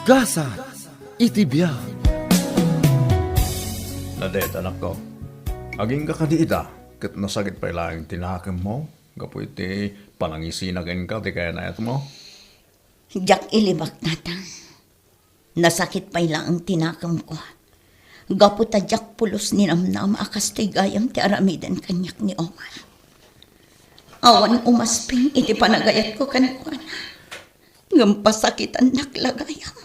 Gasa, itibiyag. Nadet, anak ko. Aging ka kadiita, kat nasagit pa ilang tinakim mo. Gapo iti panangisinakin ka, di kaya nayat mo. Jak ilibak natang. Nasakit pa ilang ang tinakam ko. Gapo ta jak pulos ni namnam akas ti gayam ti aramiden kanyak ni Omar. Awan umasping iti panagayat ko kankuana. Ngampasakitan naklagayam.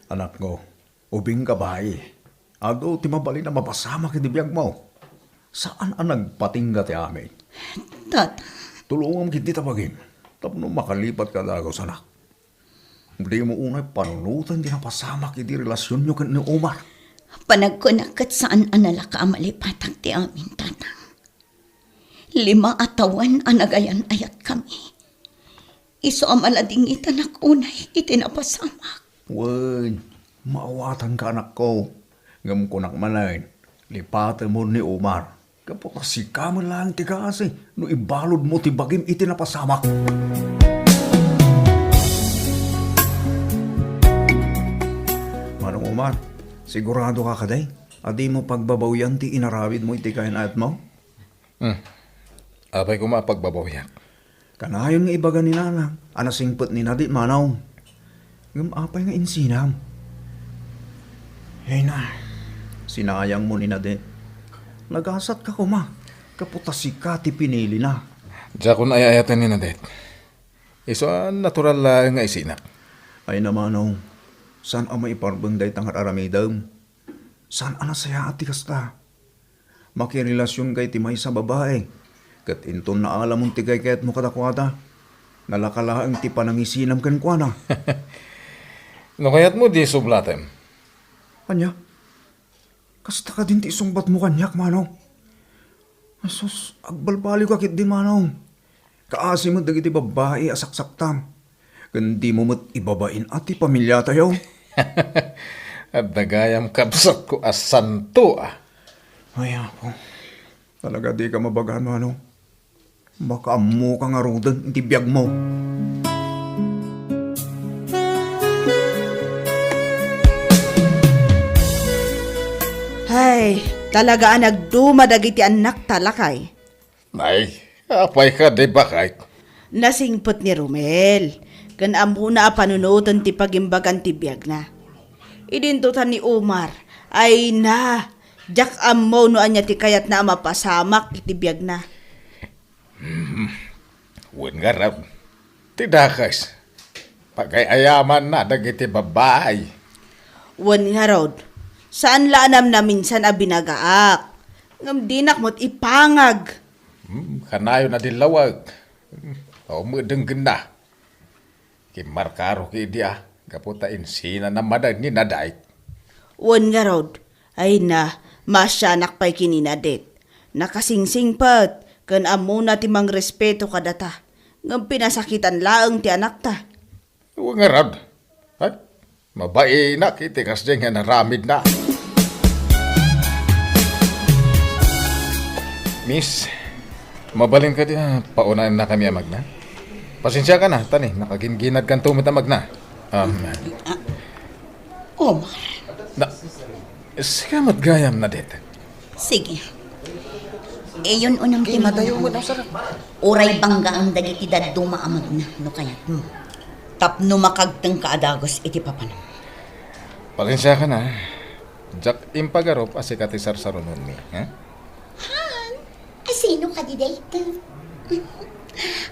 Anak ko, ubing ka ba Ado, timabali na mapasama kitibiyag mo. Saan ang nagpatingga ti amin? Tata, Tulungan kiti tabagin. Tapno makalipat ka dago sana. Hindi mo unay panunutan di napasama kiti relasyon nyo kan ni Omar. panagkunakat saan anala ka amalipatag ti amin tatang. 5 atawan anagayan ayat kami. Iso amalading itanak unay itinapasamak. Wen, maawatan ka anak ko. Ngam kunak manay, lipatan mo ni Omar. Kapag si ka lang ti kasi, no ibalod mo ti bagim iti napasamak. Manong Omar, sigurado ka kaday? Adi mo pagbabawyan ti inarawid mo iti kain at mo? Apay ko mapagbabawiyak. Kanayon nga ibaga ni Nanang, anasingpot ni Nadit Manaw. Ngam apay nga insinam. Hey na, sinayang mo ni Nadit. Nagasat ka kuma, kaputasi ka ti pinili na. Diya kung ayayatan ni Nadet. Iso natural lang nga isinak. Ay naman saan ang maiparbang day tangat aramidam? Saan ang nasaya at tikas ta? Makirelasyon kay ti may sa babae. Kat inton na alam mong tigay kayat mo kadakwada. Nalakalaang ti panangisinam kan kwa na. No kayat mo di sublatem. Kanya? Kasta ka din ti isungbat mo kanyak, Manong. Asus, agbalbali ka kit din, Manong. Kaasi mo dagiti babae asaksaktam. Kandi mo mo't ibabain at ti pamilya tayo. At nagayam kabsat ko as santo ah. Ay ako, talaga di ka mabagaan, Manong. Baka amo ka nga rodan, ti biyag mo. Ay, talaga nagdumadag iti anak talakay. Ay, apay ka di bakay. Nasingpot ni Romel. Kan amo na panunutan ti pagimbagan ti biyag na. Idintutan ni Omar. Ay na, jak amo no anya ti kayat na mapasamak iti biyag na. Wen nga rap. Tidakas. Pagkayaman na dagiti babae. Wan nga rod, saan laanam na minsan abinagaak? Ngam dinak mo't ipangag. Kanayo na dilawag. O mudeng ganda. Kimarkaro ki dia. Kaputa insina na madag ni Naday. Wan nga rod, ay na, masyanak pa'y kininadet. Nakasingsing pat, kan amo na ti mang respeto kadata. Ngam pinasakitan laang ti anak ta. Huwag nga rad. Ay, mabai na kitikas din nga naramid na. Miss, mabalin ka din. Paunahan na kami amag na. Pasensya ka na, tani. Nakaginginad kan tumit amag na. Omar, Na, sikamat gayam na dit. sige. Yun unang timadayo mo. Uray bangga ang dagiti daduma amag na no kayat mo. Tapno makagteng kaadagos iti papanam. Pasensya ka na. Jak impagarop asikati sarsarunon mi. Ay, sino ka di date?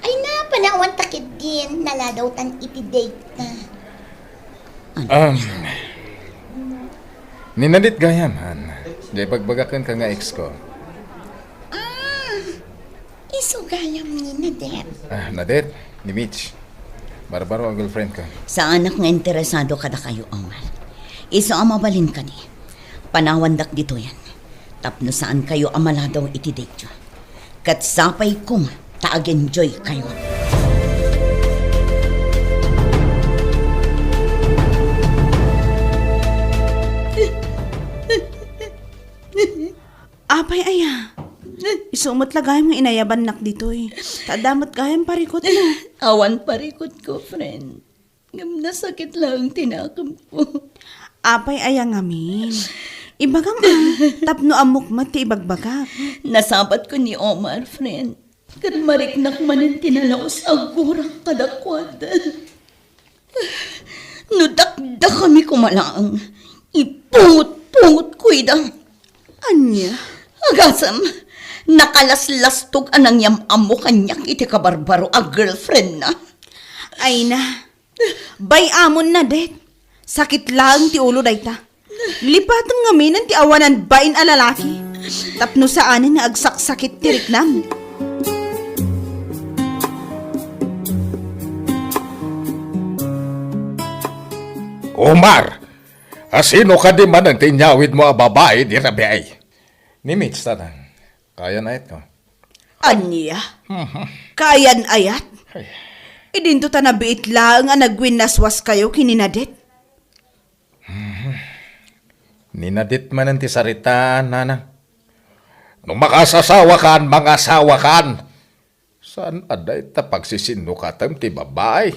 Ay na, panawan takid din. Naladaw tan iti date na. Ninadit gayam, han. Di pagbagakan ka nga ex ko. Isugayam ni Nadet. Nadet, ni Mitch. Barbaro ang girlfriend ko. Sa anak nga interesado kada kayo, Omar. Iso amabalin ka ni. Panawandak dito yan. Tapno saan kayo amaladaw iti date. Kat sapay kong taag-enjoy kayo. Apay aya. Isumot lagayam nga inayaban nak dito eh. Tadamat gayam parikot na. Awan parikot ko, friend. Ngam nasakit lang tinakam ko. Apay ayang amin. Ibagang tapno amok mati ibagbagak. Nasabat ko ni Omar, friend. Kan mariknak man ang tinalaos agurang kadakwad. Nudakda kami kumalaang. Ipungot-pungot ko idang. Anya? Agasam, nakalaslastog anang yam amo kanyak iti kabarbaro a girlfriend na. Ay na. Bay amon na det. Sakit lang ti ulo dayta. Lipatan nga minan ti awanan bain a lalaki. Tapno saanin nga agsaksakit ti riknam. Omar! Asino ka di man ang tinyawid mo a babae di rabi ay? Ni Mitch tanang. Kaya na ito. Anya? Kayan ayat? Ay. Idinto ta nabiit lang nga nagwinaswas kayo kininadet. Ninadit man ang tisarita, nanang. Nung makasasawa kan, mga asawa kan. Saan aday ta pagsisinukatam ti babae?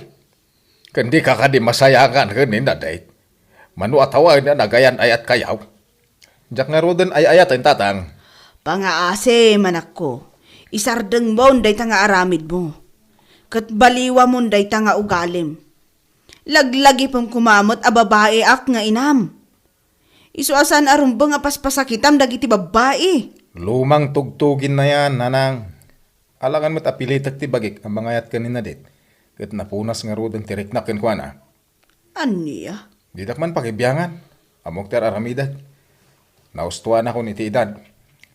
Kandi ka di masayangan ka ninaday. Manu atawa na nagayan ayat kayaw. Diyak nga rodan ay ayat ang tatang. Pangaase manak ko. Isardeng mo day ta nga aramid mo. Kat baliwa mo day ta nga ugalim. Laglagi pang kumamot a babae ak nga inam. Isuasan arumbang apaspasakitam dagiti babae. Lumang tugtugin na yan, nanang. Alangan mo't apilitak ti bagik ang mga ayat kanina dit. Kat napunas nga rodan ti riknakin ko na. Anya? Didak man pakibiyangan. Amok ter aramidat. Naustuan ako ni ti edad.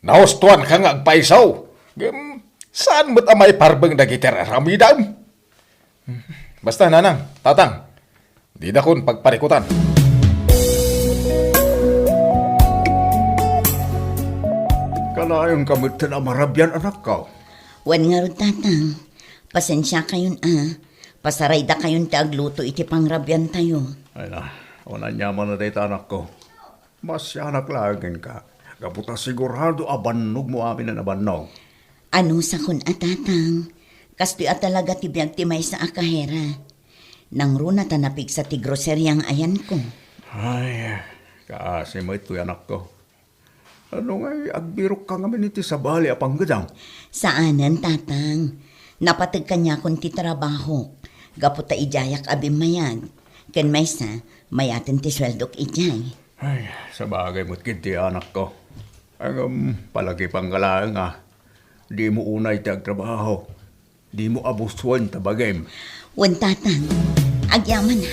Naustuan ka nga agpaisaw. Saan mo't amay parbang dagi ter aramidam? Basta nanang, tatang. Didakon pagparikutan. Kalayon kamit na marabyan anak ka. Wan nga ron tatang. Pasensya kayon Pasaray da kayon ti agluto iti pangrabyan tayo. Ay na, wala niya man na dito anak ko. Masyanak lagin ka. Kaputa sigurado abanog mo amin na nabannog. Ano sa kun atatang? Kastoy at talaga ti biyag ti may sa akahera. Nang runa tanapig sa ti groceryang ayan ko. Ay, kaasi mo ito anak ko. Ano nga, agbirok ka ngamin iti sa bali apang gadang. Saanan tatang? Napatag kanya kung ti trabaho. Gaputa ijayak abim mayag. Ken may sa, mayatin ti sweldok ijay. Ay, sa bagay mo't kinti anak ko. Ang palagi pang galaan nga. Di mo unay ti agtrabaho. Di mo abuswan tabagay. Wan tatang, agyaman na.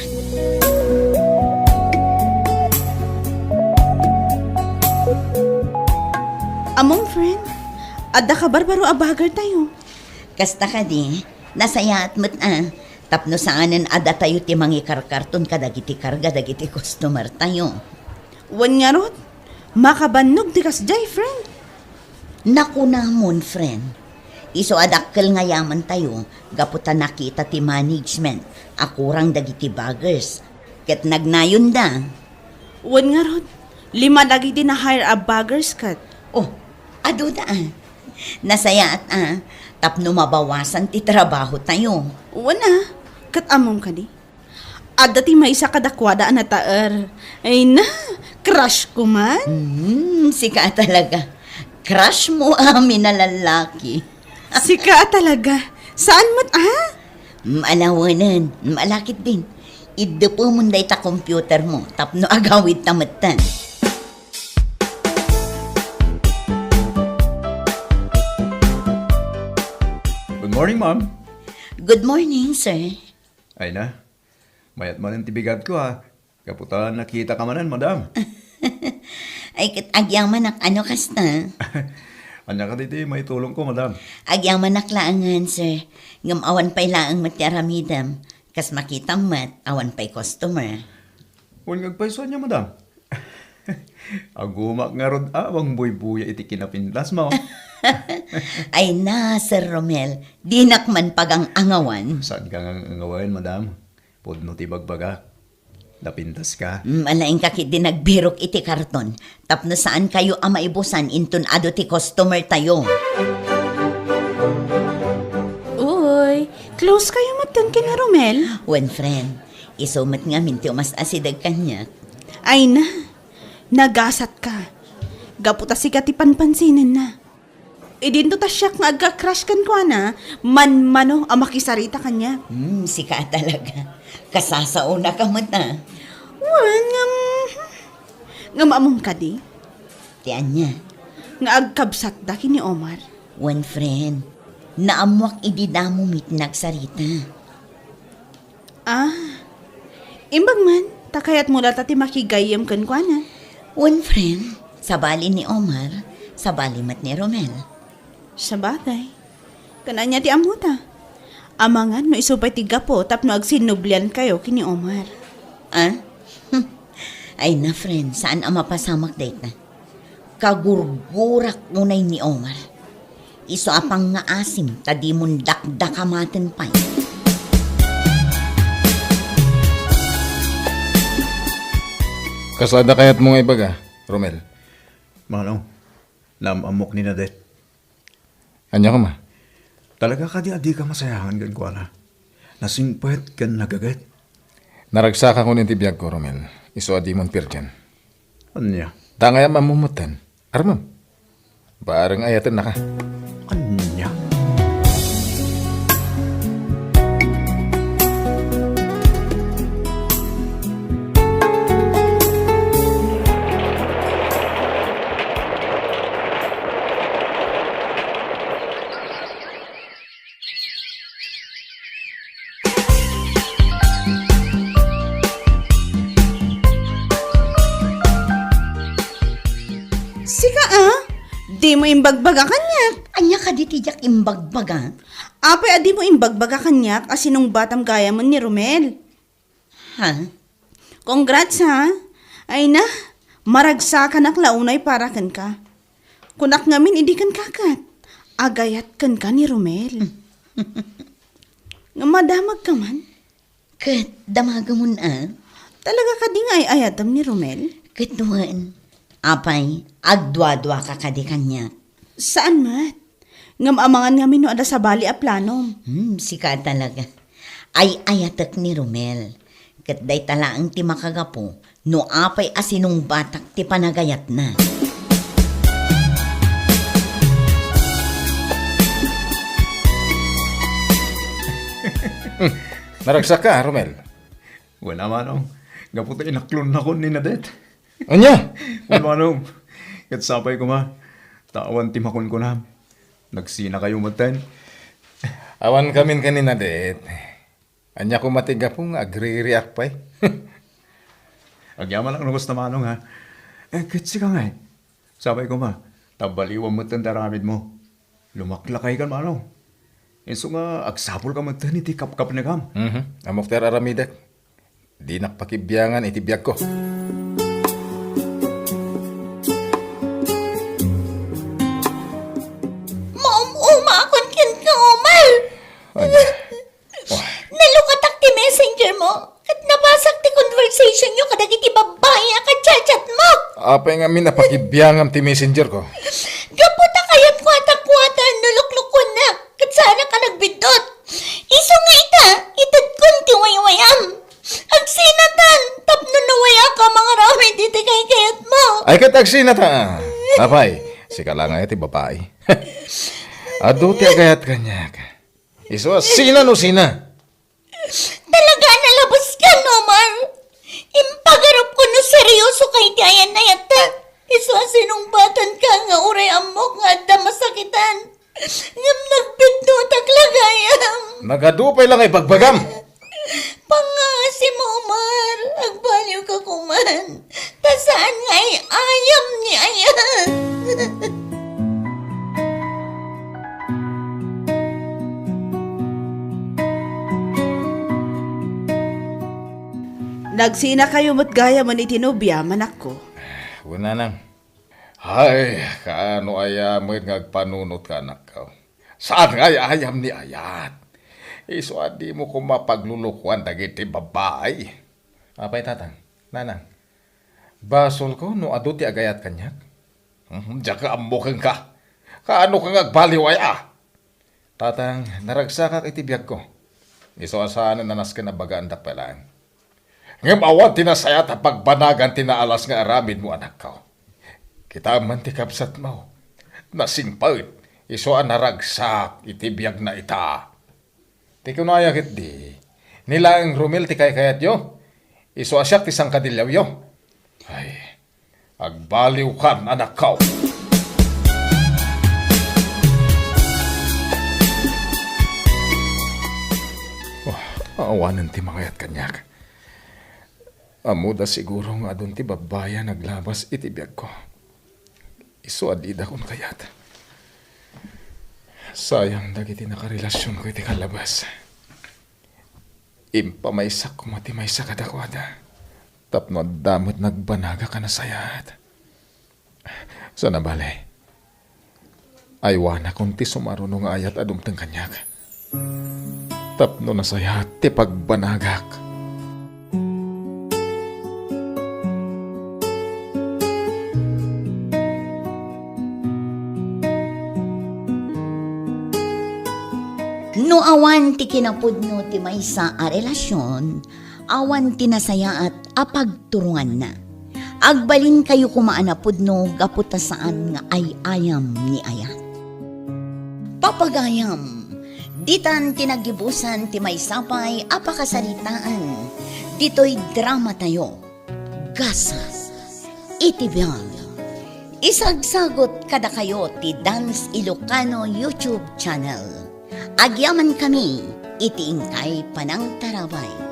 Among friend, adda ka barbaro abagar tayo. Kasta ka di, nasaya at mat tapno saanan ada tayo ti mangi karkarton kadagiti karga dagiti customer tayo. Wan nga rot, makabannog ti kasjay friend. Naku namon, friend. Iso adakkel nga yaman tayo, gaputa nakita ti management, akurang dagiti baggers. Ket nagnayon da. Wan nga rot, 5 dagiti na hire a baggers kat. Oh, ado da Nasaya at tapno mabawasan ti trabaho tayo. Wana, kat among ka di. Adda ti may isa kadakwada na taer. Ay na, crush ko man. Sika talaga. Crush mo amin na lalaki. Sika talaga. Saan mo't Malawanan, malakit din. Idupo mo day ta computer mo, tapno agawid tamatan. Good morning, ma'am. Good morning, sir. Ay na, mayat man ang tibigad ko ha. Kaputan nakita ka manan, madam. Ay, kat agyaman ano kasta? Anya ka dito, may tulong ko, madam. Agyaman laangan, sir. Ngam awan pa'y laang matyaramidam. Kas makitang mat, awan pa'y customer. Huwag nagpaiso niya, madam. Agumak nga rod awang buy-buya iti kinapintas mo. Ay na, Sir Romel. Dinak man pagang angawan. Saan ka nga ngawain, madam? Pudno ti bagbaga. Napintas ka. Malaing kakit din nagbirok iti karton. Tapno saan kayo amaibusan intun ado ti customer tayo. Uy, close kayo matan kina Romel. When friend, Isumat nga minti umas asidag kanyak. Ay na, nagasat ka. Gaputa si katipanpansinan na. Idinto ta siya nga agka-crush kan ko na, man-mano ang makisarita kanya. Si ka talaga. Kasasauna ka mata. Nga maamong ka di, Tiyan niya. nga agkabsat da kini Omar. One friend. Naamwak ididamo mit nagsarita. Imbag man, takayat mula tati makigayam kan ko na. One friend. Sabali ni Omar. Sabali mat ni Romel. Sa bagay, kananya ti amuta. Amangan no isupay ti gapo tapno agsinublian kayo kini Omar. Ay na friend, saan ang mapasamak date na? Kagurgurak ngunay ni Omar. Iso apang nga asim, tadi mong dakdakamaten pa'y. Kasada kayat mo nga ibaga, Romel. Manong, namamok ni Nadet. Anya ka ma? Talaga ka di ka masayahan gan ko na. Nasingpet kan nagagat. Naragsakan ko ng tibiyag ko, Romel. Iso adi mon pirjan. Anya? Tangaya mamumutan. Armam. Barang ayatan na ka. Anya? Sika di mo imbagbaga kanyak. Anya ka di tijak imbagbaga? Apay adi mo imbagbaga kanyak asinong batang gaya mo ni Romel. Ha? Congrats ha. Ay na, maragsakan ak launay para kan ka. Kunak ngamin hindi kan kakat. Agayat kan ka ni Romel. Nga madamag ka man. Kat, damaga mo na. Talaga ka di nga ay ayatam ni Romel. Katuan. Apay, agdwa-dwa ka kadi kanya. Saan mat? Ngamamangan ngamin no ada sa bali a planom. Sika talaga. Ay ayatak ni Romel. Kat day talaang ti makagapo, no apay asinong batak ti panagayat na. Naragsak ka, Romel. Wala manong. Gaputa inaklon na ko ni Nadet. Anya? Wala manong. Katsapay ko ma. Tawan timakon ko na. Nagsina kayo matan. Awan kamin kanina, det. Anya ko matiga pong agri-react pa eh. Agyaman lang nagos na manong ha. Kitsi ka nga eh. Sabay ko ma. Tabaliwan mo tan taramid mo. Lumaklakay ka manong. Iso nga agsapol ka matan iti kap-kap na kam. Amok ter aramidak. Di nakpakibyangan itibiyag ko. Umakon kin ka, Omar. Anya? Nalukatak ti messenger mo. At nabasak ti conversation nyo kadag iti babae at chat mo. Apay nga min napakibyangan ti messenger ko. Gaputa kayat kwata-kwata nuluklukon na. Kat sana ka nagbidot. Iso nga itad kun ti waywayam. Agsinatan, tapno nawaya ka mga rami diti kay kayat mo. Ay katagsi na ta. Apay, sika lang nga iti babae. Ado ti agayat kanyak. Iso, sina no sina? Talaga nalabas ka, Omar. Impagarap ko no seryoso kay ti ayan na yata. Iso sinumbatan ka nga uray amok nga adda masakitan. Ngam nagbindot ang lagayam. Nagadupay lang ay pagbagam. Pangasi mo, Omar. Agbaliw ka kuman. Tasaan nga ay ayam ni ayan. Nagsina kayo mo't gaya man itinubya manak ko. Wala nang. Ay, kaano aya mo ngagpanunot ka anak ka. Saan nga ayam ni ayat? Iso adi mo ko mapaglulukuan dagiti babae. Apay tatang, nanang. Basol ko no ado ti agayat kanyak. Diya ka amukeng ka. Kaano ka ngagbaliway ah? Tatang, naragsa ka iti biyag ko. Iso asaan nanas ka na bagaan da palaan. Ngam awan tinasaya ta pagbanagan tinaalas nga aramid mo anak ko. Kita man ti kapsat mo. Nasingpawit, iso ang naragsak, itibiyag na ita. Ti kunayakit di, nila ang Romel ti kayat yo. Iso asyak ti sang kadilyaw yo. Ay, agbaliw kan anak ko. Awanan ti makayat kanyak. Amuda siguro nga doon ti babaya naglabas itibiyag ko. Iso adida kon kayat. Sayang dagiti nakarelasyon ko iti kalabas. Impamaysak ko mati maysa kadakwada. Tapno damot nagbanaga ka na sayat. Sana balay. Aywana kung ti sumarunong ayat adumtang kanyak. Tapno na sayat ti pagbanagak. No awan ti kinapudno ti maysa a relasyon, awan ti nasaya at apagturungan na. Agbalin kayo kumaanapudno gaputa saan nga ay ayam ni ayat. Papagayam, ditan tinagibusan ti maysapay apakasalitaan, dito'y drama tayo, gasa, itibiyang. Isagsagot kada kayo ti Dance Ilocano YouTube channel. Agyaman kami, itiingkay panang tarabay.